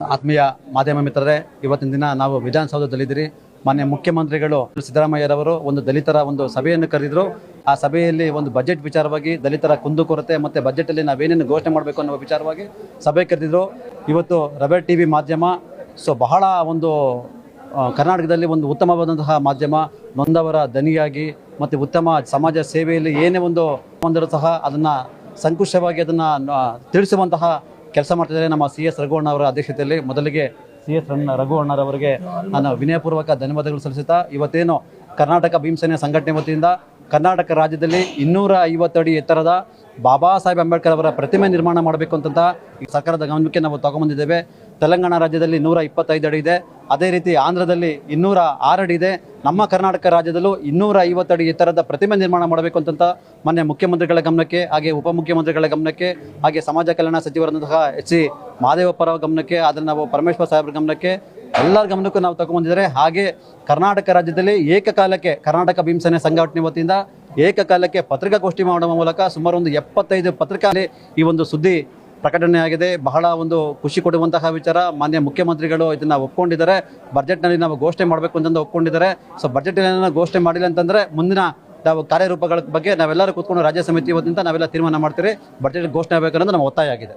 ಆತ್ಮೀಯ ಮಾಧ್ಯಮ ಮಿತ್ರರೇ, ಇವತ್ತಿನ ದಿನ ನಾವು ವಿಧಾನಸೌಧದಲ್ಲಿದ್ದೀರಿ. ಮಾನ್ಯ ಮುಖ್ಯಮಂತ್ರಿಗಳು ಸಿದ್ದರಾಮಯ್ಯರವರು ಒಂದು ದಲಿತರ ಒಂದು ಸಭೆಯನ್ನು ಕರೆದಿದ್ರು. ಆ ಸಭೆಯಲ್ಲಿ ಒಂದು ಬಜೆಟ್ ವಿಚಾರವಾಗಿ ದಲಿತರ ಕುಂದುಕೊರತೆ ಮತ್ತು ಬಜೆಟಲ್ಲಿ ನಾವೇನೇನು ಘೋಷಣೆ ಮಾಡಬೇಕು ಅನ್ನೋ ವಿಚಾರವಾಗಿ ಸಭೆ ಕರೆದಿದ್ರು. ಇವತ್ತು ರೆಬೆಲ್ ಟಿವಿ ಮಾಧ್ಯಮ ಬಹಳ ಒಂದು ಕರ್ನಾಟಕದಲ್ಲಿ ಒಂದು ಉತ್ತಮವಾದಂತಹ ಮಾಧ್ಯಮ, ನೊಂದವರ ದನಿಯಾಗಿ ಮತ್ತು ಉತ್ತಮ ಸಮಾಜ ಸೇವೆಯಲ್ಲಿ ಏನೇ ಒಂದು ಬಂದರೂ ಸಹ ಅದನ್ನು ಸಂಕುಷವಾಗಿ ಅದನ್ನು ತಿಳಿಸುವಂತಹ ಕೆಲಸ ಮಾಡ್ತಿದ್ದಾರೆ ನಮ್ಮ CS ರಘುವಣ್ಣ ಅವರ ಅಧ್ಯಕ್ಷತೆಯಲ್ಲಿ. ಮೊದಲಿಗೆ CS ರಘುವಣ್ಣರವರಿಗೆ ನಾನು ವಿನಯಪೂರ್ವಕ ಧನ್ಯವಾದಗಳು ಸಲ್ಲಿಸುತ್ತಾ, ಇವತ್ತೇನು ಕರ್ನಾಟಕ ಭೀಮಸೇನೆ ಸಂಘಟನೆ ವತಿಯಿಂದ ಕರ್ನಾಟಕ ರಾಜ್ಯದಲ್ಲಿ 250 ಅಡಿ ಎತ್ತರದ ಬಾಬಾ ಸಾಹೇಬ್ ಅಂಬೇಡ್ಕರ್ ಅವರ ಪ್ರತಿಮೆ ನಿರ್ಮಾಣ ಮಾಡಬೇಕು ಅಂತ ಸರ್ಕಾರದ ಗಮನಕ್ಕೆ ನಾವು ತಗೊಂಡ್ಬಂದಿದ್ದೇವೆ. ತೆಲಂಗಾಣ ರಾಜ್ಯದಲ್ಲಿ 125 ಅಡಿ ಇದೆ, ಅದೇ ರೀತಿ ಆಂಧ್ರದಲ್ಲಿ 206 ಅಡಿ ಇದೆ. ನಮ್ಮ ಕರ್ನಾಟಕ ರಾಜ್ಯದಲ್ಲೂ 250 ಅಡಿ ಎತ್ತರದ ಪ್ರತಿಮೆ ನಿರ್ಮಾಣ ಮಾಡಬೇಕು ಅಂತ ಮಾನ್ಯ ಮುಖ್ಯಮಂತ್ರಿಗಳ ಗಮನಕ್ಕೆ, ಹಾಗೆ ಉಪಮುಖ್ಯಮಂತ್ರಿಗಳ ಗಮನಕ್ಕೆ, ಹಾಗೆ ಸಮಾಜ ಕಲ್ಯಾಣ ಸಚಿವರಾದಂತಹ H.C. ಮಹದೇವಪ್ಪರ ಗಮನಕ್ಕೆ, ಅದನ್ನು ನಾವು ಪರಮೇಶ್ವರ ಸಾಹೇಬ್ರ ಗಮನಕ್ಕೆ, ಎಲ್ಲರ ಗಮನಕ್ಕೂ ನಾವು ತಗೊಂಡ್ಬಂದಿದ್ದಾರೆ. ಹಾಗೆ ಕರ್ನಾಟಕ ರಾಜ್ಯದಲ್ಲಿ ಏಕಕಾಲಕ್ಕೆ ಕರ್ನಾಟಕ ಭೀಮಸೇನೆ ಸಂಘಟನೆ ವತಿಯಿಂದ ಏಕಕಾಲಕ್ಕೆ ಪತ್ರಿಕಾಗೋಷ್ಠಿ ಮಾಡುವ ಮೂಲಕ ಸುಮಾರು ಒಂದು 75 ಪತ್ರಿಕೆಯಲ್ಲಿ ಈ ಒಂದು ಸುದ್ದಿ ಪ್ರಕಟಣೆಯಾಗಿದೆ. ಬಹಳ ಒಂದು ಖುಷಿ ಕೊಡುವಂತಹ ವಿಚಾರ. ಮಾನ್ಯ ಮುಖ್ಯಮಂತ್ರಿಗಳು ಇದನ್ನು ಒಪ್ಕೊಂಡಿದ್ದಾರೆ. ಬಜೆಟ್ನಲ್ಲಿ ನಾವು ಘೋಷಣೆ ಮಾಡಬೇಕು ಅಂತಂದು ಒಪ್ಕೊಂಡಿದ್ದಾರೆ. ಬಜೆಟ್ನಲ್ಲಿ ಘೋಷಣೆ ಮಾಡಿಲ್ಲ ಅಂತಂದರೆ ಮುಂದಿನ ನಾವು ಕಾರ್ಯರೂಪಗಳ ಬಗ್ಗೆ ನಾವೆಲ್ಲರೂ ಕೂತ್ಕೊಂಡು ರಾಜ್ಯ ಸಮಿತಿ ವತಿಯಿಂದ ನಾವೆಲ್ಲ ತೀರ್ಮಾನ ಮಾಡ್ತೀರಿ. ಬಜೆಟ್ ಘೋಷಣೆ ಆಗಬೇಕನ್ನೋದು ನಮ್ಮ ಒತ್ತಾಯ ಆಗಿದೆ.